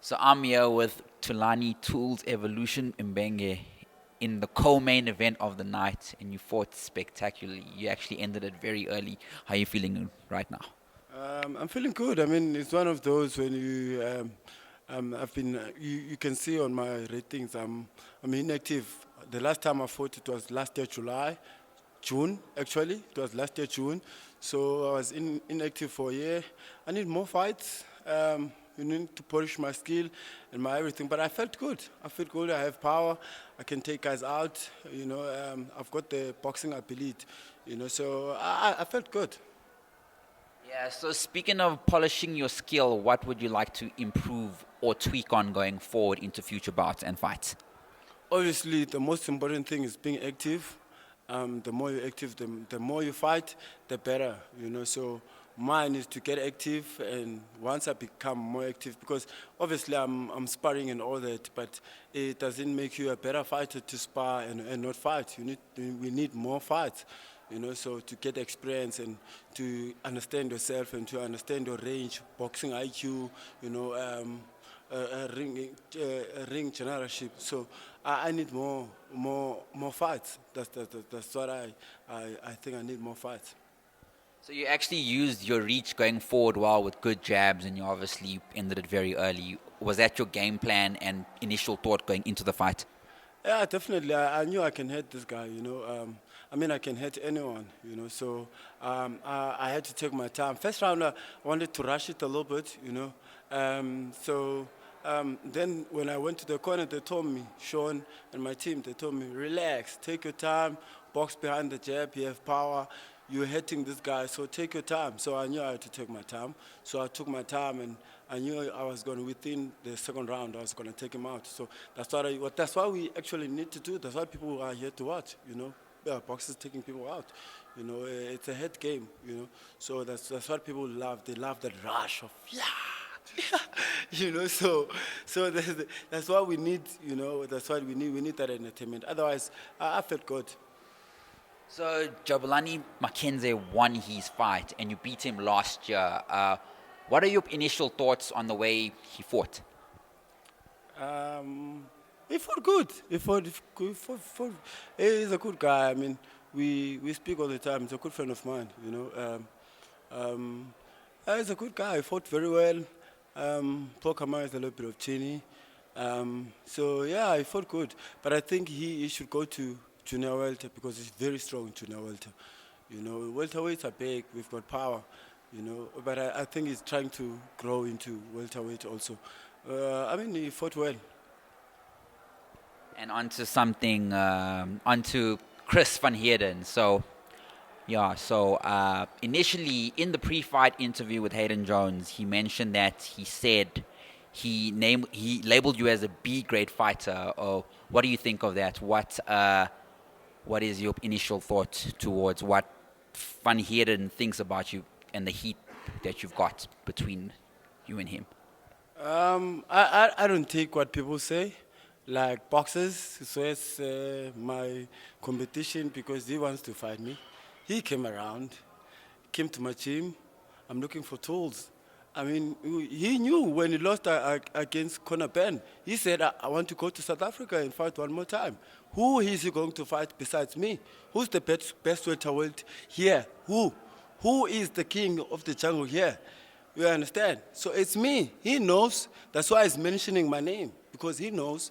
So I'm here with Tulani Tools Evolution Mbenge in the co-main event of the night, and you fought spectacularly. You actually ended it very early. How are you feeling right now? I'm feeling good. I mean, it's one of those when you can see on my ratings, I'm inactive. The last time I fought, it was last year, June, actually. It was last year, June. So I was inactive for a year. I need more fights. You need to polish my skill and my everything. But I felt good. I felt good. I have power. I can take guys out. I've got the boxing ability. So I felt good. Yeah, so speaking of polishing your skill, what would you like to improve or tweak on going forward into future bouts and fights? Obviously, the most important thing is being active. The more you're active, the more you fight, the better. So mine is to get active, and once I become more active, because obviously I'm sparring and all that, but it doesn't make you a better fighter to spar and not fight. We need more fights. So to get experience and to understand yourself and to understand your range, boxing IQ, ring generalship. So I need more fights. That's what I think I need more fights. So you actually used your reach going forward well with good jabs, and you obviously ended it very early. Was that your game plan and initial thought going into the fight? Yeah, definitely. I knew I can hit this guy. I can hit anyone. So I had to take my time. First round, I wanted to rush it a little bit. Then when I went to the corner, they told me, Sean and my team, they told me, relax, take your time, box behind the jab, you have power, you're hitting this guy, so take your time. So I knew I had to take my time. So I took my time, and I knew I was going to, within the second round, I was going to take him out. So that's what we actually need to do. That's why people are here to watch, Yeah, boxers taking people out. It's a head game, So that's what people love. They love that rush of, yeah. So that's what we need, that's what we need. We need that entertainment. Otherwise, I felt good. So Jabulani Mackenzie won his fight, and you beat him last year. What are your initial thoughts on the way he fought? He fought good. He's a good guy. I mean, we speak all the time. He's a good friend of mine, he's a good guy. He fought very well. Paul Kamara is a little bit of chinny. So, yeah, he fought good. But I think he should go to junior welter because he's very strong in junior welter. Welterweights are big. We've got power, But I think he's trying to grow into welterweight also. He fought well. And onto Chris Van Heerden. So initially in the pre-fight interview with Hayden Jones, he mentioned that he said he labeled you as a B-grade fighter. Or what do you think of that? What is your initial thought towards what Van Heerden thinks about you and the heat that you've got between you and him? I don't take what people say. Like boxers, so it's my competition because he wants to fight me. He came around, came to my team. I'm looking for tools. He knew when he lost against Conor Ben. He said, I want to go to South Africa and fight one more time. Who is he going to fight besides me? Who's the best welterweight here? Who is the king of the jungle here? You understand? So it's me. He knows. That's why he's mentioning my name, because he knows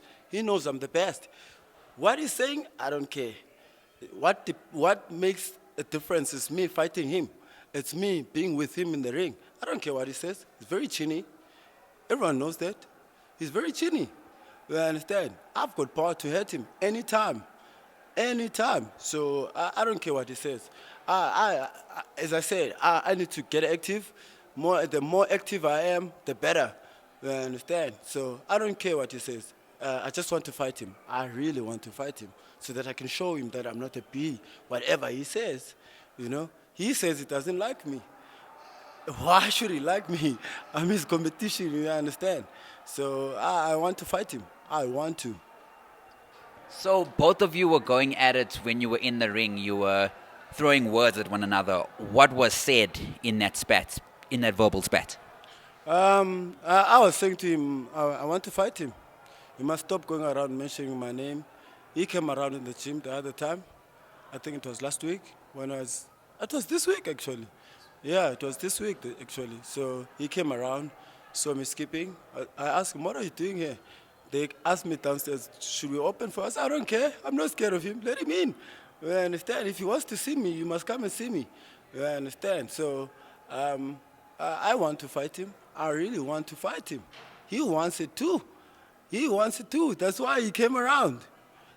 I'm the best. What he's saying, I don't care. What makes a difference is me fighting him. It's me being with him in the ring. I don't care what he says. He's very chinny. Everyone knows that. He's very chinny. You understand? I've got power to hurt him anytime. Anytime. So I don't care what he says. As I said, I need to get active. The more active I am, the better. You understand? So I don't care what he says. I just want to fight him. I really want to fight him so that I can show him that I'm not a B, whatever he says. He says he doesn't like me. Why should he like me? I'm his competition, you understand? So I want to fight him. I want to. So both of you were going at it when you were in the ring. You were throwing words at one another. What was said in that verbal spat? I was saying to him, I want to fight him. He must stop going around mentioning my name. He came around in the gym the other time. I think it was last week when I was. It was this week actually. Yeah, it was this week actually. So he came around, saw me skipping. I asked him, "What are you doing here?" They asked me downstairs, "Should we open for us?" I don't care. I'm not scared of him. Let him in. You understand? If he wants to see me, you must come and see me. You understand? So I want to fight him. I really want to fight him. He wants it too. He wants it too. That's why he came around.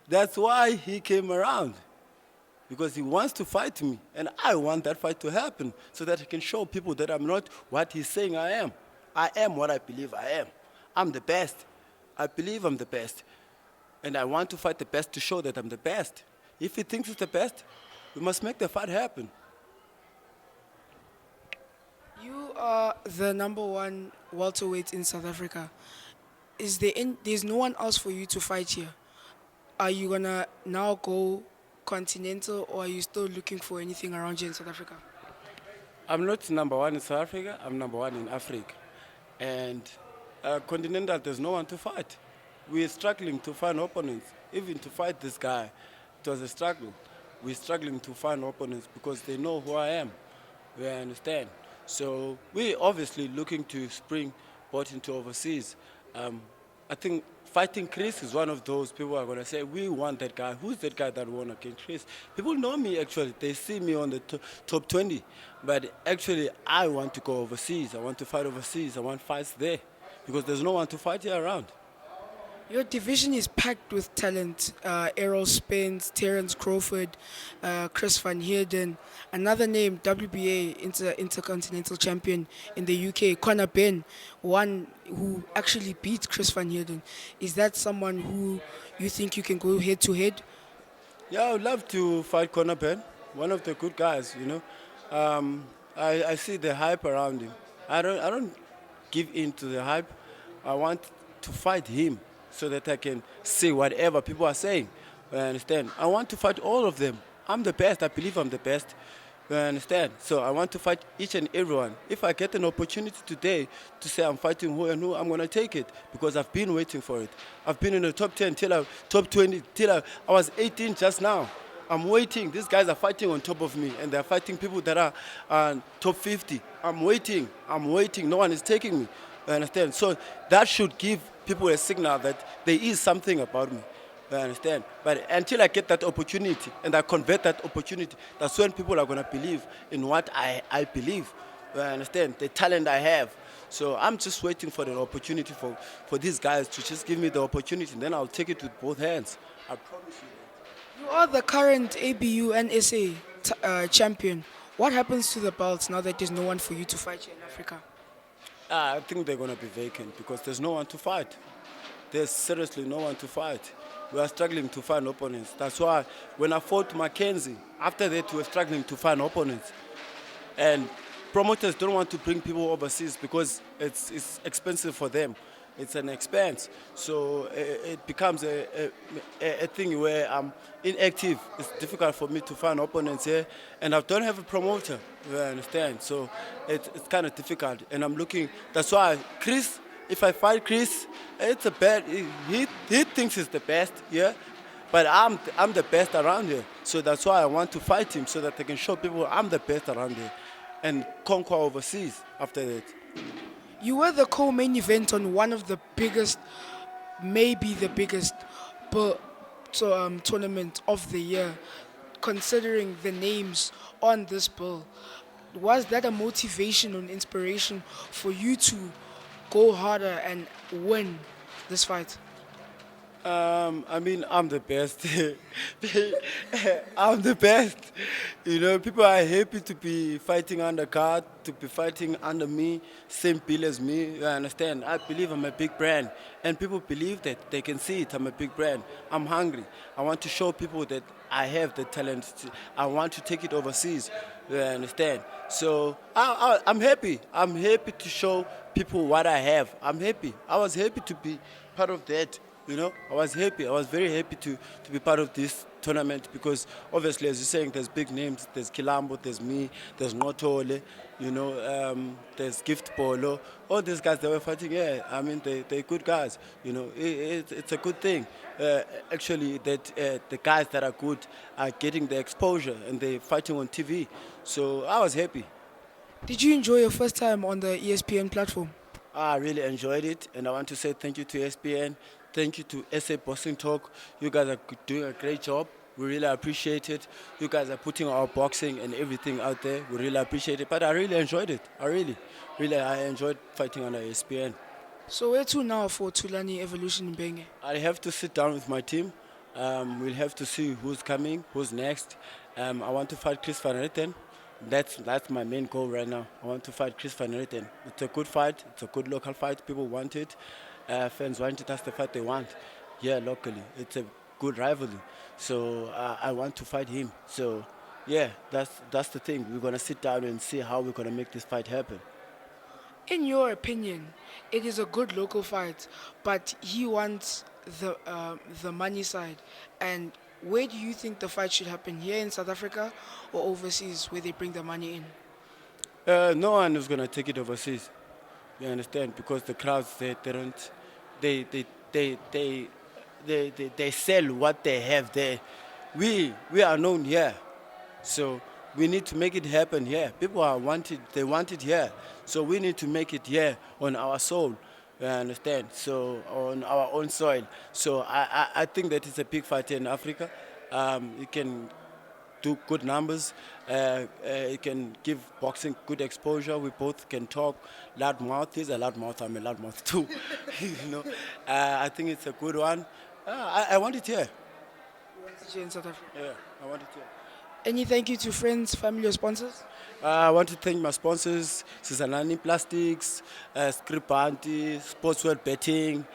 That's why he came around. Because he wants to fight me. And I want that fight to happen so that I can show people that I'm not what he's saying I am. I am what I believe I am. I'm the best. I believe I'm the best. And I want to fight the best to show that I'm the best. If he thinks he's the best, we must make the fight happen. You are the number one welterweight in South Africa. There's no one else for you to fight here? Are you gonna now go continental, or are you still looking for anything around here in South Africa? I'm not number one in South Africa, I'm number one in Africa. And continental, there's no one to fight. We're struggling to find opponents. Even to fight this guy, it was a struggle. We're struggling to find opponents because they know who I am. You understand? So we're obviously looking to spring both into overseas. I think fighting Chris is one of those people who are going to say, we want that guy. Who's that guy that won against Chris? People know me, actually. They see me on the top 20. But actually, I want to go overseas. I want to fight overseas. I want fights there because there's no one to fight here around. Your division is packed with talent. Errol Spence, Terence Crawford, Chris Van Heerden. Another name, WBA Intercontinental Champion in the UK, Conor Ben, one who actually beat Chris Van Heerden. Is that someone who you think you can go head to head? Yeah, I would love to fight Conor Ben, one of the good guys, you know. I see the hype around him. I don't give in to the hype. I want to fight him so that I can say whatever people are saying. You understand? I want to fight all of them. I'm the best. I believe I'm the best. You understand? So I want to fight each and everyone. If I get an opportunity today to say I'm fighting who and who, I'm going to take it because I've been waiting for it. I've been in the top 10 top 20 till I was 18 just now. I'm waiting. These guys are fighting on top of me, and they're fighting people that are top 50. I'm waiting. I'm waiting. No one is taking me. You understand? So that should give people a signal that there is something about me. You understand? But until I get that opportunity and I convert that opportunity, that's when people are going to believe in what I believe. You understand? The talent I have. So I'm just waiting for the opportunity for these guys to just give me the opportunity, and then I'll take it with both hands. I promise you that. You are the current ABU NSA champion. What happens to the belts now that there's no one for you to fight here in Africa? I think they're going to be vacant because there's no one to fight. There's seriously no one to fight. We are struggling to find opponents. That's why when I fought Mackenzie, after that we were struggling to find opponents. And promoters don't want to bring people overseas because it's expensive for them. It's an expense. So it becomes a thing where I'm inactive. It's difficult for me to find opponents here. And I don't have a promoter, you understand? So it's kind of difficult. And I'm looking, that's why Chris, if I fight Chris, it's a bad, he thinks he's the best, yeah? But I'm the best around here. So that's why I want to fight him so that I can show people I'm the best around here and conquer overseas after that. You were the co-main event on one of the biggest, maybe the biggest tournament of the year, considering the names on this bill. Was that a motivation and inspiration for you to go harder and win this fight? I mean, I'm the best. I'm the best. You know, people are happy to be fighting under card, to be fighting under me, same bill as me. You understand? I believe I'm a big brand. And people believe that. They can see it. I'm a big brand. I'm hungry. I want to show people that I have the talent. I want to take it overseas. You understand? So I'm happy. I'm happy to show people what I have. I'm happy. I was happy to be part of that. You know, I was happy. I was very happy to be part of this tournament because obviously, as you're saying, there's big names. There's Kilambo, there's me, there's Ngotole, you know, there's Gift Polo. All these guys that were fighting, yeah, I mean, they're good guys. You know, it's a good thing. Actually, that the guys that are good are getting the exposure and they're fighting on TV. So I was happy. Did you enjoy your first time on the ESPN platform? I really enjoyed it, and I want to say thank you to ESPN, thank you to SA Boxing Talk. You guys are doing a great job. We really appreciate it. You guys are putting our boxing and everything out there. We really appreciate it. But I really enjoyed it. I enjoyed fighting on the ESPN. So where to now for Tulani Evolution Mbenge? I have to sit down with my team. We'll have to see who's coming, who's next. I want to fight Chris Van Heerden. That's my main goal right now. I want to fight Chris Van Heerden. It's a good fight. It's a good local fight. People want it. Fans want it. That's the fight they want. Yeah, locally. It's a good rivalry. So I want to fight him. So yeah, that's the thing. We're gonna sit down and see how we're gonna make this fight happen. In your opinion, it is a good local fight, but he wants the money side. And where do you think the fight should happen? Here in South Africa or overseas, where they bring the money in? No one is gonna take it overseas. You understand? Because the crowds they sell what they have there. We are known here, so we need to make it happen here. People are wanted. They want it here, so we need to make it here on our soul. You understand? So on our own soil. So I think that it's a big fight here in Africa. It can do good numbers. It can give boxing good exposure. We both can talk. Loud mouth. He's a loud mouth. I'm a loud mouth too. You know. I think it's a good one. I want it here. You want it here in South Africa? Yeah, I want it here. Any thank you to friends, family, or sponsors? I want to thank my sponsors, Sizanani Plastics, Scripanti, Sportswear Betting,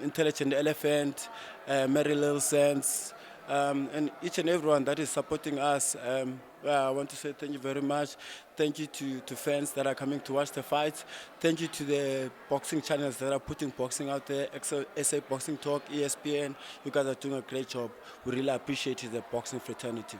Intelligent Elephant, Mary Little Sense, and each and everyone that is supporting us. I want to say thank you very much. Thank you to fans that are coming to watch the fights. Thank you to the boxing channels that are putting boxing out there, SA Boxing Talk, ESPN. You guys are doing a great job. We really appreciate the boxing fraternity.